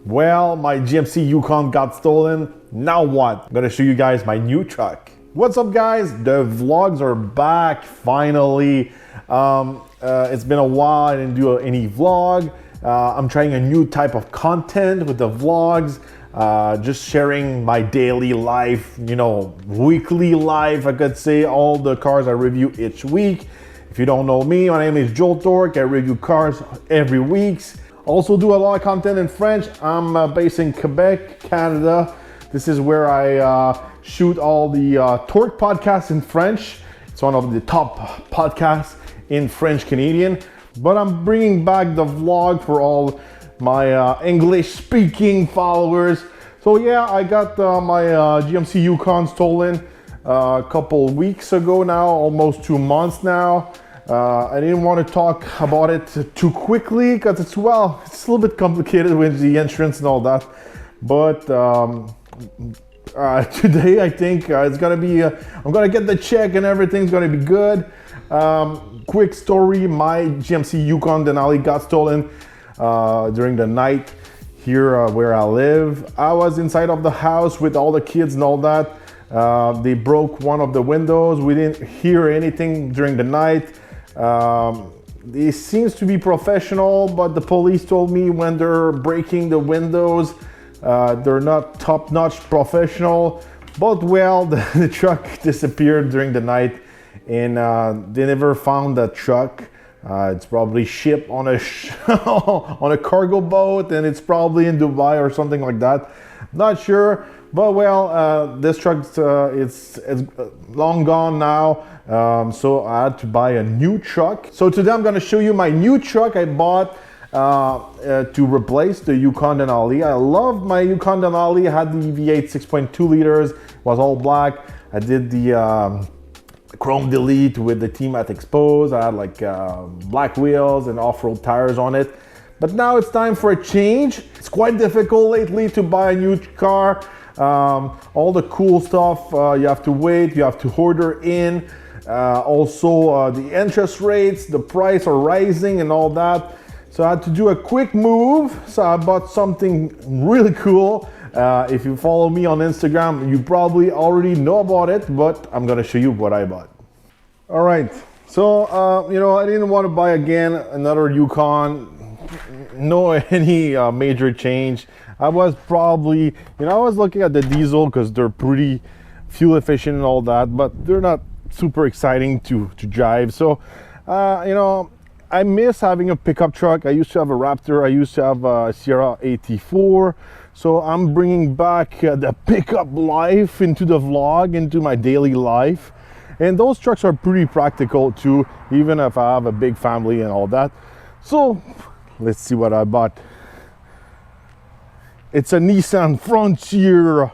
Well, my GMC Yukon got stolen. Now what? I'm gonna show you guys my new truck. What's up, guys? The vlogs are back finally. It's been a while. I didn't do any vlog. I'm trying a new type of content with the vlogs. Just sharing my daily life, weekly life, I could say, all the cars I review each week. If you don't know me, my name is Jul Torq. I review cars every week. Also do a lot of content in French. I'm based in Quebec, Canada. This is where I shoot all the Torq podcasts in French. It's one of the top podcasts in French Canadian. But I'm bringing back the vlog for all my English speaking followers. So yeah, I got my GMC Yukon stolen a couple weeks ago now, almost 2 months now. I didn't want to talk about it too quickly because it's a little bit complicated with the insurance and all that. But today I think it's gonna be, I'm gonna get the check and everything's gonna be good. Quick story, my GMC Yukon Denali got stolen during the night here where I live. I was inside of the house with all the kids and all that. They broke one of the windows. We didn't hear anything during the night. It seems to be professional, but the police told me when they're breaking the windows, they're not top-notch professional. But well, the truck disappeared during the night, and they never found the truck. It's probably shipped on a on a cargo boat, and it's probably in Dubai or something like that. Not sure, but well, this truck it's long gone now. So I had to buy a new truck. So today I'm going to show you my new truck I bought to replace the Yukon Denali. I love my Yukon Denali. I had the V8 6.2 liters. It was all black. I did the chrome delete with the team at Expose. I had like black wheels and off-road tires on it. But now it's time for a change. It's quite difficult lately to buy a new car. All the cool stuff, you have to wait, you have to order in. Also, the interest rates, the price are rising and all that. So I had to do a quick move. So I bought something really cool. If you follow me on Instagram, you probably already know about it, but I'm gonna show you what I bought. All right, so I didn't want to buy again another Yukon. No any major change. I was probably, I was looking at the diesel because they're pretty fuel efficient and all that, but they're not super exciting to drive. So, I miss having a pickup truck. I used to have a Raptor. I used to have a Sierra 84. So I'm bringing back the pickup life into the vlog, into my daily life. And those trucks are pretty practical too, even if I have a big family and all that. So let's see what I bought. It's a Nissan Frontier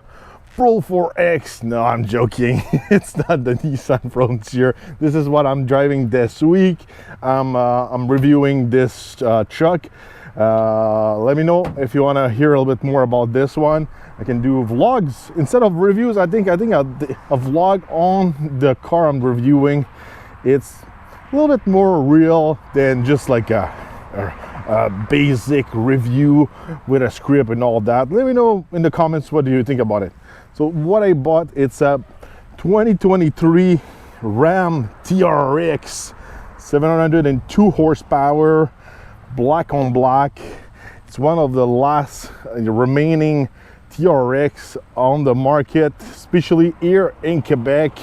Pro 4X. No, I'm joking. It's not the Nissan Frontier. This is what I'm driving this week. I'm reviewing this truck. Let me know if you want to hear a little bit more about this one. I can do vlogs instead of reviews. I think a vlog on the car I'm reviewing. It's a little bit more real than just like a basic review with a script and all that. Let me know in the comments what do you think about it. So what I bought, it's a 2023 Ram TRX, 702 horsepower, black on black. It's one of the last remaining TRX on the market, especially here in Quebec.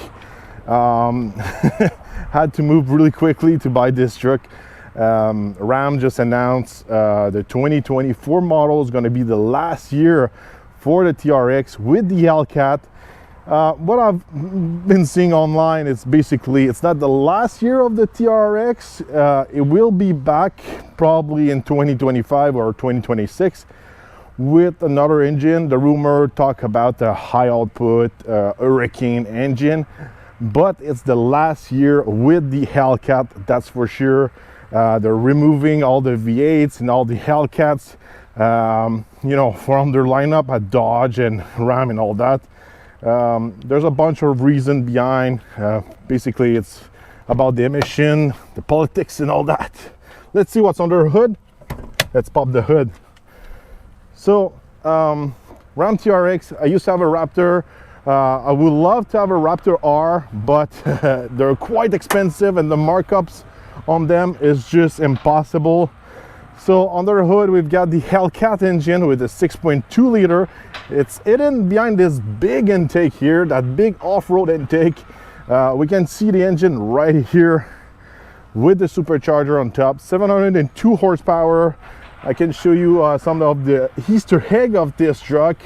Had to move really quickly to buy this truck. Ram just announced the 2024 model is going to be the last year for the TRX with the Hellcat. What I've been seeing online, it's not the last year of the TRX. It will be back probably in 2025 or 2026 with another engine. The rumor talk about the high output Hurricane engine, but it's the last year with the Hellcat, that's for sure. They're removing all the V8s and all the Hellcats, from their lineup at Dodge and Ram and all that. There's a bunch of reasons behind. Basically, it's about the emission, the politics and all that. Let's see what's under the hood. Let's pop the hood. So Ram TRX, I used to have a Raptor. I would love to have a Raptor R, but they're quite expensive and the markups on them is just impossible. So under the hood, we've got the Hellcat engine with a 6.2 liter. It's hidden behind this big intake here, that big off-road intake. We can see the engine right here with the supercharger on top, 702 horsepower. I can show you some of the Easter egg of this truck.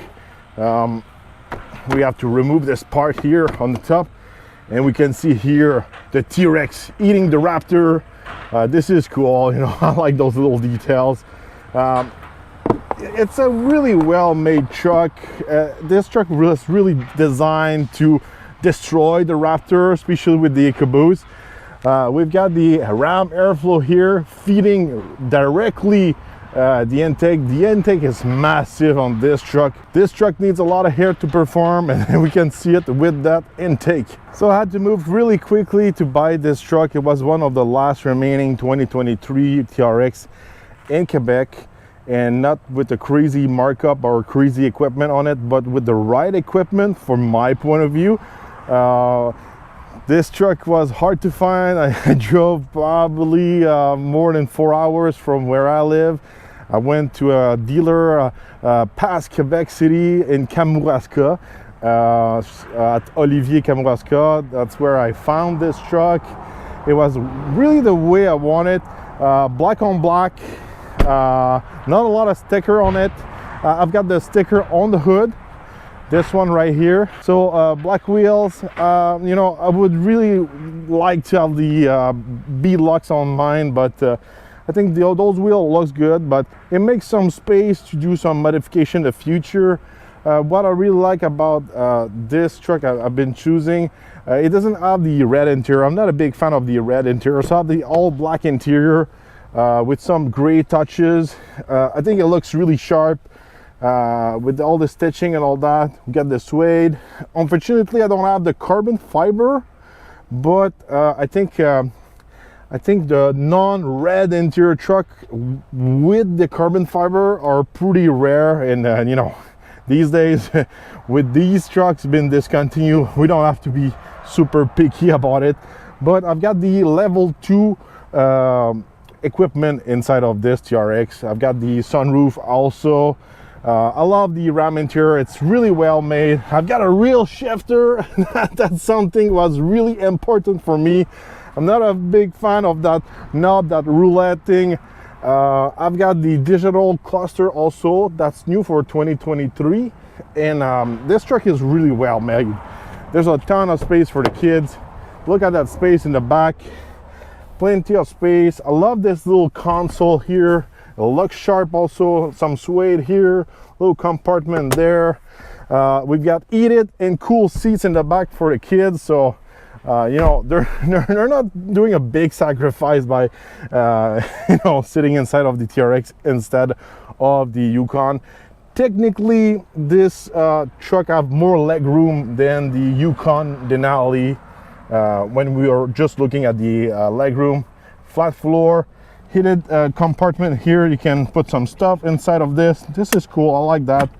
We have to remove this part here on the top, and we can see here the T-Rex eating the Raptor. This is cool, you know, I like those little details. It's a really well-made truck. This truck was really designed to destroy the Raptor, especially with the caboose. We've got the Ram airflow here feeding directly the intake. The intake is massive on this truck. This truck needs a lot of air to perform, and we can see it with that intake. So I had to move really quickly to buy this truck. It was one of the last remaining 2023 TRX in Quebec, and not with the crazy markup or crazy equipment on it, but with the right equipment from my point of view. This truck was hard to find. I drove probably more than 4 hours from where I live. I went to a dealer past Quebec City in Kamouraska, at Olivier Kamouraska. That's where I found this truck. It was really the way I wanted. Black on black, not a lot of sticker on it. I've got the sticker on the hood, this one right here. So black wheels, you know, I would really like to have the beadlocks on mine, but I think those wheels looks good, but it makes some space to do some modification in the future. What I really like about this truck I've been choosing, it doesn't have the red interior. I'm not a big fan of the red interior, so I have the all black interior with some gray touches. I think it looks really sharp. With all the stitching and all that. We got the suede. Unfortunately, I don't have the carbon fiber, but I think the non-red interior truck with the carbon fiber are pretty rare, and you know, these days with these trucks being discontinued, we don't have to be super picky about it. But I've got the level 2 equipment inside of this TRX. I've got the sunroof also. I love the Ram interior. It's really well made. I've got a real shifter. That's something was really important for me. I'm not a big fan of that knob, that roulette thing. I've got the digital cluster also. That's new for 2023. And this truck is really well made. There's a ton of space for the kids. Look at that space in the back. Plenty of space. I love this little console here. It looks sharp also. Some suede here, little compartment there. We've got heated and cool seats in the back for the kids, so you know, they're not doing a big sacrifice by you know, sitting inside of the TRX instead of the Yukon. Technically, this truck have more leg room than the Yukon Denali. When we are just looking at the leg room, flat floor, heated compartment here. You can put some stuff inside of this. This is cool. I like that.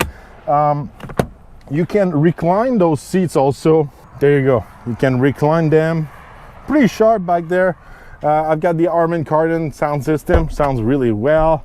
You can recline those seats also. There you go. You can recline them. Pretty sharp back there. I've got the Harman Kardon sound system. Sounds really well.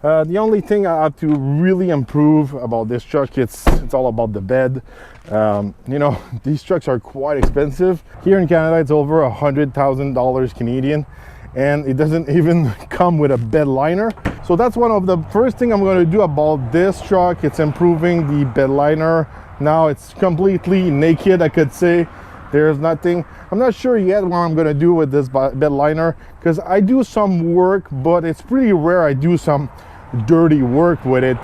The only thing I have to really improve about this truck, it's all about the bed. You know, these trucks are quite expensive. Here in Canada, it's over $100,000 Canadian. And it doesn't even come with a bed liner. So that's one of the first thing I'm going to do about this truck. It's improving the bed liner. Now it's completely naked, I could say. There's nothing. I'm not sure yet what I'm going to do with this bed liner, because I do some work, but it's pretty rare I do some dirty work with it.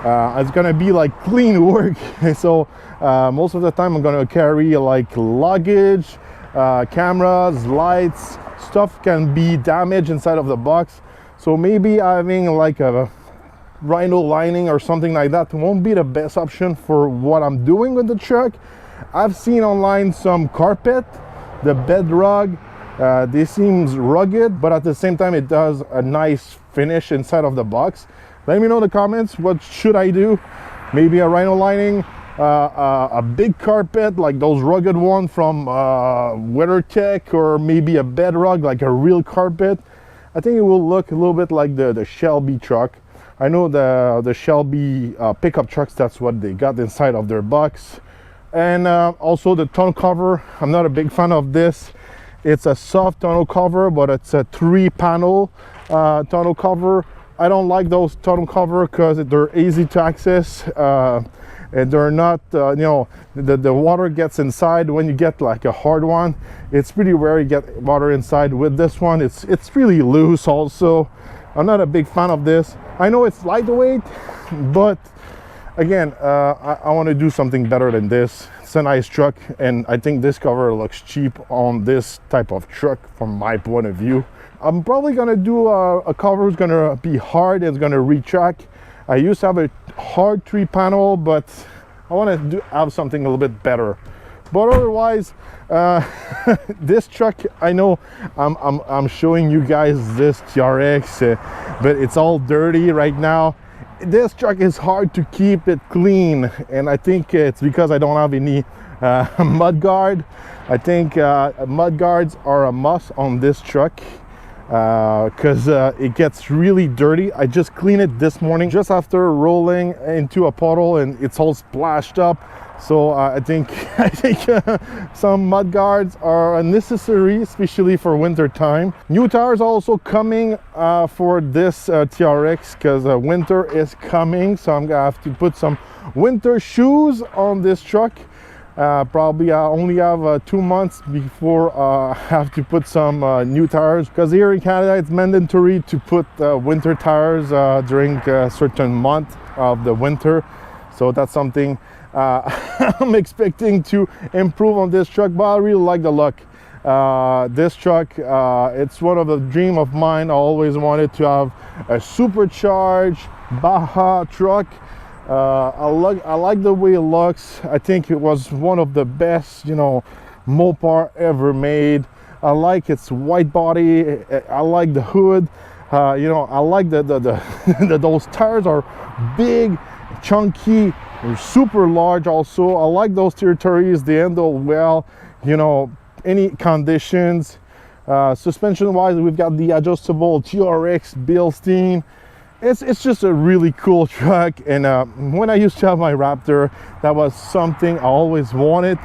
It's going to be like clean work. So most of the time I'm going to carry like luggage, cameras, lights. Stuff can be damaged inside of the box, so maybe having like a rhino lining or something like that won't be the best option for what I'm doing with the truck. I've seen online some carpet, the bed rug. This seems rugged, but at the same time it does a nice finish inside of the box. Let me know in the comments, what should I do? Maybe a rhino lining, a big carpet like those rugged ones from WeatherTech, or maybe a bed rug like a real carpet. I think it will look a little bit like the Shelby truck. I know the Shelby pickup trucks, that's what they got inside of their box. And also the tonneau cover, I'm not a big fan of this. It's a soft tonneau cover, but it's a 3-panel tonneau cover. I don't like those tonneau cover because they're easy to access. And they're not, you know, the water gets inside. When you get like a hard one, it's pretty rare you get water inside. With this one, it's really loose also. I'm not a big fan of this. I know it's lightweight, but again, I want to do something better than this. It's a nice truck, and I think this cover looks cheap on this type of truck from my point of view. I'm probably gonna do a cover that's gonna be hard, it's gonna retract. I used to have a hard 3-panel, but I want to have something a little bit better. But otherwise, this truck, I know I'm showing you guys this TRX, but it's all dirty right now. This truck is hard to keep it clean, and I think it's because I don't have any mud guard. I think mud guards are a must on this truck because it gets really dirty. I just cleaned it this morning just after rolling into a puddle, and it's all splashed up. So I think some mud guards are necessary, especially for winter time. New tires also coming for this TRX because winter is coming, so I'm gonna have to put some winter shoes on this truck. Probably I only have 2 months before I have to put some new tires, because here in Canada it's mandatory to put winter tires during a certain month of the winter. So that's something I'm expecting to improve on this truck, but I really like the look. This truck, it's one of the dream of mine. I always wanted to have a supercharged Baja truck. I like the way it looks. I think it was one of the best, you know, Mopar ever made. I like its white body. I like the hood. You know, I like those tires are big, chunky, they're super large also. I like those territories. They handle well, you know, any conditions. Suspension wise, we've got the adjustable TRX Bilstein. It's just a really cool truck. And when I used to have my Raptor, that was something I always wanted,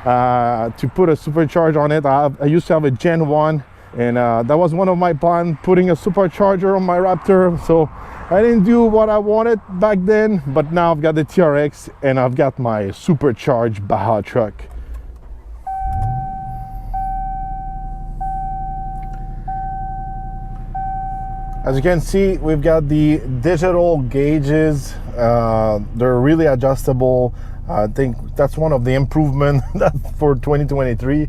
to put a supercharger on it. I used to have a Gen 1, and that was one of my plans, putting a supercharger on my Raptor. So I didn't do what I wanted back then, but now I've got the TRX and I've got my supercharged Baja truck. As you can see, we've got the digital gauges. They're really adjustable. I think that's one of the improvements for 2023.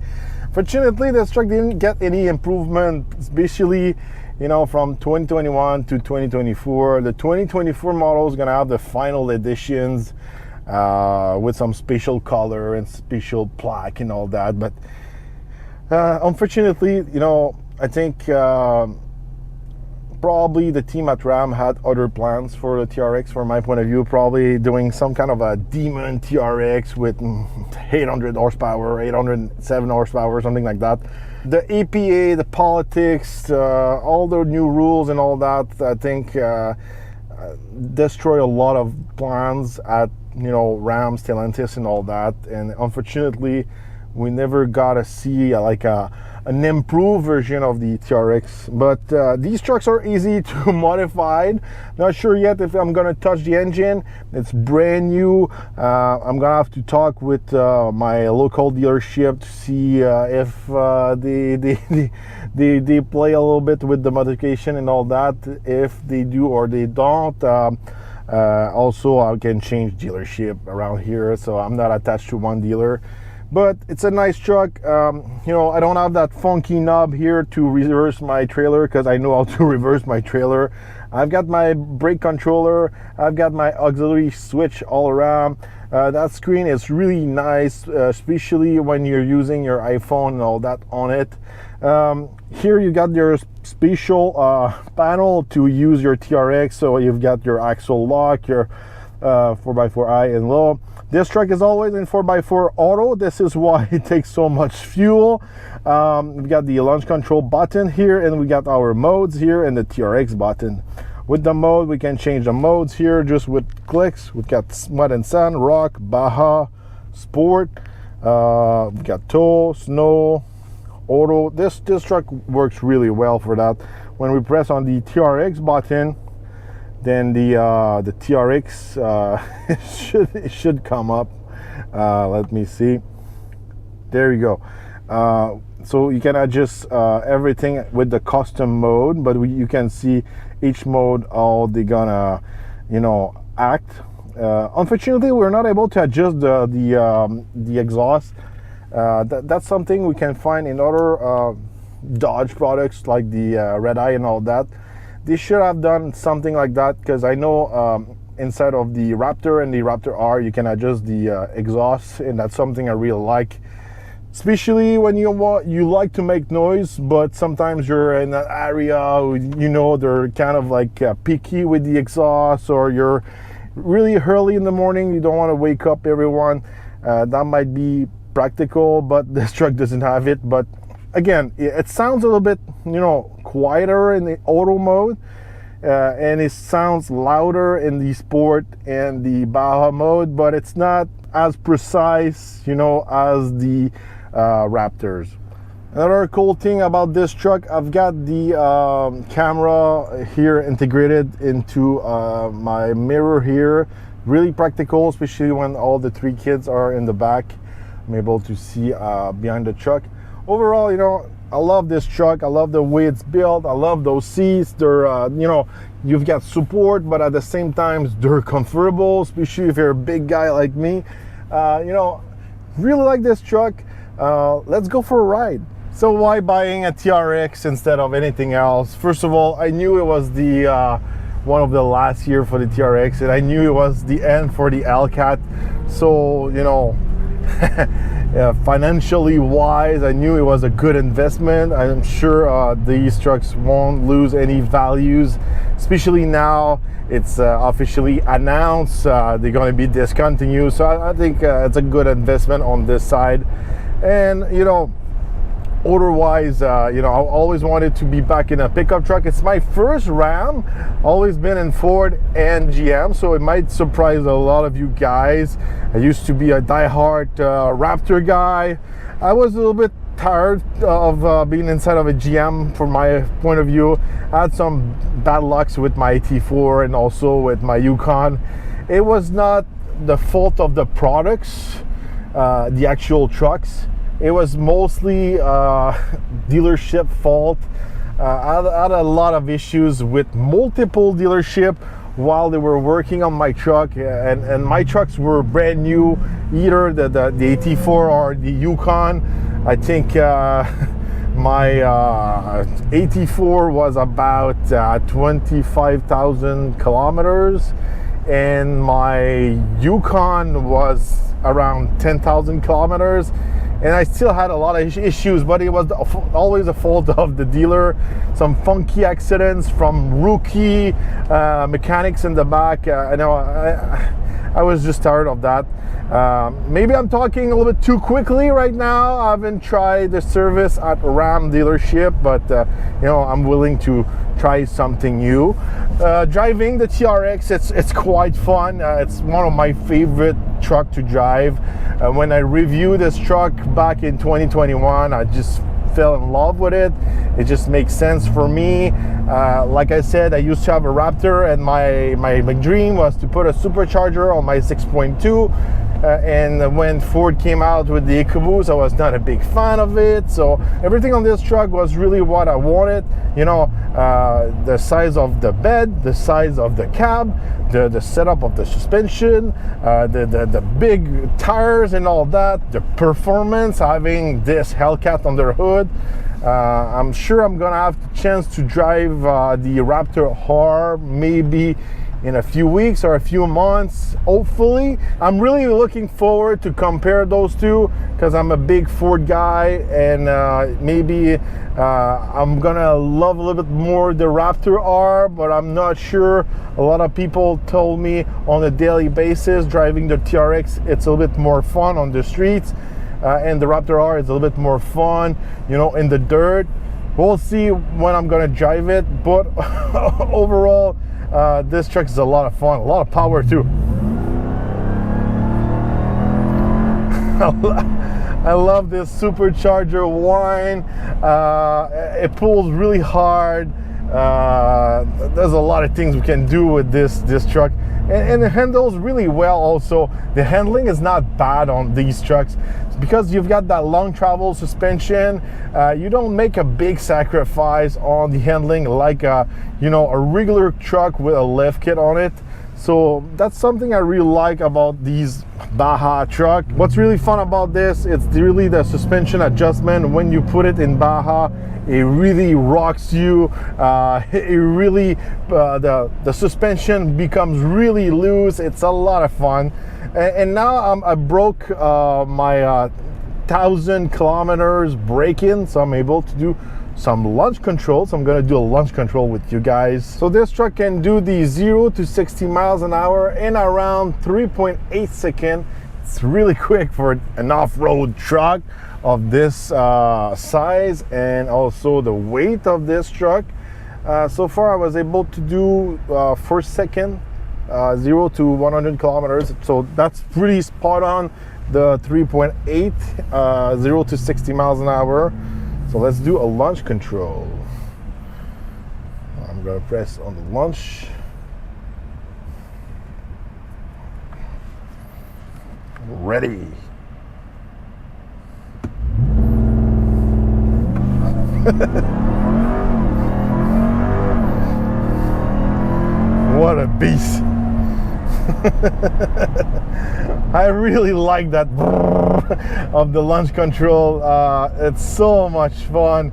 Fortunately, this truck didn't get any improvement, especially, you know, from 2021 to 2024. The 2024 model is gonna have the final editions with some special color and special plaque and all that. But unfortunately, you know, I think probably the team at Ram had other plans for the TRX, from my point of view, probably doing some kind of a demon TRX with 800 horsepower, 807 horsepower, something like that. The EPA, the politics, all the new rules and all that, I think destroy a lot of plans at, you know, Ram, Stellantis and all that. And unfortunately, we never got to see like an improved version of the TRX. But these trucks are easy to modify. Not sure yet if I'm gonna touch the engine. It's brand new. I'm gonna have to talk with my local dealership to see if they play a little bit with the modification and all that. If they do or they don't. Also, I can change dealership around here, so I'm not attached to one dealer. But it's a nice truck. You know, I don't have that funky knob here to reverse my trailer, because I know how to reverse my trailer. I've got my brake controller, I've got my auxiliary switch all around. That screen is really nice, especially when you're using your iPhone and all that on it. Here you got your special panel to use your TRX, so you've got your axle lock, your 4x4 high and low. This truck is always in 4x4 auto. This is why it takes so much fuel. We got the launch control button here, and we got our modes here and the TRX button. With the mode, we can change the modes here just with clicks. We've got mud and sand, rock, Baja, sport. We've got tow, snow, auto. This truck works really well for that. When we press on the TRX button, then the TRX should come up. Let me see. There you go. So you can adjust everything with the custom mode, but you can see each mode how they're gonna, act. Unfortunately, we're not able to adjust the exhaust. That's something we can find in other Dodge products like the Red Eye and all that. They should have done something like that, because I know inside of the Raptor and the Raptor R you can adjust the exhaust, and that's something I really like. Especially when you like to make noise, but sometimes you're in an area, they're kind of like picky with the exhaust, or you're really early in the morning, you don't want to wake up everyone. That might be practical, but this truck doesn't have it. But again, it sounds a little bit, quieter in the auto mode, and it sounds louder in the sport and the Baja mode, but it's not as precise, as the Raptors. Another cool thing about this truck, I've got the camera here integrated into my mirror here. Really practical, especially when all the 3 kids are in the back. I'm able to see behind the truck. Overall, I love this truck. I love the way it's built. I love those seats. They're, you've got support, but at the same time, they're comfortable, especially if you're a big guy like me. Really like this truck. Let's go for a ride. So why buying a TRX instead of anything else? First of all, I knew it was the one of the last year for the TRX, and I knew it was the end for the Hellcat. So, financially wise, I knew it was a good investment. I'm sure these trucks won't lose any values, especially now it's officially announced they're going to be discontinued. So I think it's a good investment on this side. And otherwise, I always wanted to be back in a pickup truck. It's my first Ram, always been in Ford and GM, so it might surprise a lot of you guys. I used to be a diehard Raptor guy. I was a little bit tired of being inside of a GM from my point of view. I had some bad lucks with my AT4 and also with my Yukon. It was not the fault of the products, the actual trucks. It was mostly dealership fault. I had a lot of issues with multiple dealership while they were working on my truck, and my trucks were brand new, either the AT4 or the Yukon. I think my AT4 was about 25,000 kilometers, and my Yukon was around 10,000 kilometers. And I still had a lot of issues, but it was always the fault of the dealer. Some funky accidents from rookie mechanics in the back. I was just tired of that. Maybe I'm talking a little bit too quickly right now. I haven't tried the service at Ram dealership, but I'm willing to try something new. Driving the TRX, it's quite fun. It's one of my favorite truck to drive. When I reviewed this truck back in 2021, I just fell in love with it. It just makes sense for me. Like I said, I used to have a Raptor, and my dream was to put a supercharger on my 6.2. And when Ford came out with the EcoBoost, I was not a big fan of it. So everything on this truck was really what I wanted. The size of the bed, the size of the cab, the setup of the suspension, the big tires and all that, the performance, having this Hellcat under the hood. I'm sure I'm gonna have the chance to drive the Raptor R maybe in a few weeks or a few months, hopefully. I'm really looking forward to compare those two because I'm a big Ford guy, and maybe I'm gonna love a little bit more the Raptor R, but I'm not sure. A lot of people told me on a daily basis driving the TRX, it's a little bit more fun on the streets, and the Raptor R is a little bit more fun, you know, in the dirt. We'll see when I'm gonna drive it, but overall, this truck is a lot of fun, a lot of power too. I love this supercharger whine. It pulls really hard. There's a lot of things we can do with this truck, and it handles really well also. The handling is not bad on these trucks because you've got that long travel suspension. You don't make a big sacrifice on the handling like you know, a regular truck with a lift kit on it. So that's something I really like about these Baja truck. What's really fun about this, it's really the suspension adjustment. When you put it in Baja, it really rocks you. It really, the suspension becomes really loose. It's a lot of fun. And now I broke my 1,000 kilometers break-in, so I'm able to do some launch control. So I'm gonna do a launch control with you guys. So this truck can do the 0 to 60 miles an hour in around 3.8 seconds. It's really quick for an off-road truck of this size, and also the weight of this truck. So far I was able to do 4 seconds, 0 to 100 kilometers. So that's pretty spot on, the 3.8, 0 to 60 miles an hour. So let's do a launch control. I'm gonna press on the launch. Ready. What a beast. I really like that of the launch control. It's so much fun.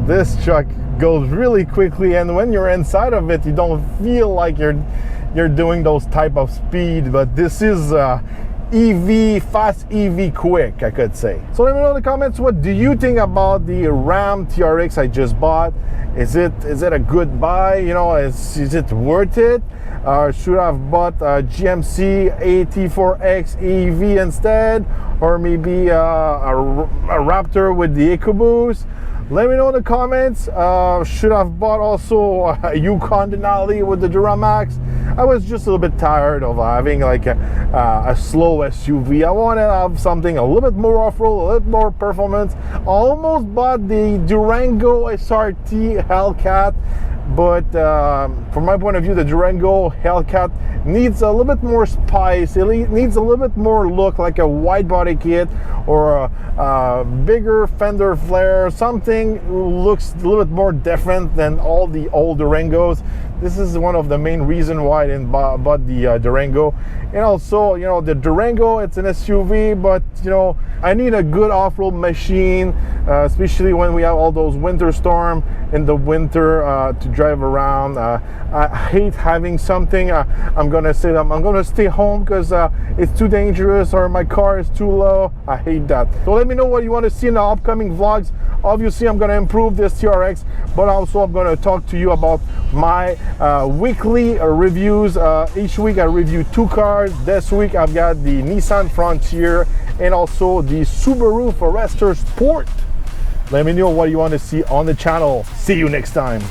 This truck goes really quickly, and when you're inside of it, you don't feel like you're doing those type of speed, but this is EV, fast EV quick, I could say. So let me know in the comments, what do you think about the Ram TRX I just bought? Is it a good buy? You know, is it worth it? Should I have bought a GMC AT4X EV instead, or maybe a Raptor with the EcoBoost? Let me know in the comments. Should I have bought also a Yukon Denali with the Duramax? I was just a little bit tired of having like a slow SUV. I want to have something a little bit more off-road, a little bit more performance. I almost bought the Durango SRT Hellcat, but from my point of view, the Durango Hellcat needs a little bit more spice. It needs a little bit more look like a wide body kit, or a bigger fender flare, something looks a little bit more different than all the old Durangos. This is one of the main reasons why I didn't buy the Durango. And also, you know, the Durango, it's an SUV, but you know, I need a good off-road machine, especially when we have all those winter storms in the winter to drive around. I hate having something I'm gonna stay home because it's too dangerous, or my car is too low. I hate that. So let me know what you want to see in the upcoming vlogs. Obviously I'm gonna improve this TRX, but also I'm gonna talk to you about my weekly reviews. Each week I review 2 cars. This week I've got the Nissan Frontier and also the Subaru Forester Sport. Let me know what you want to see on the channel. See you next time.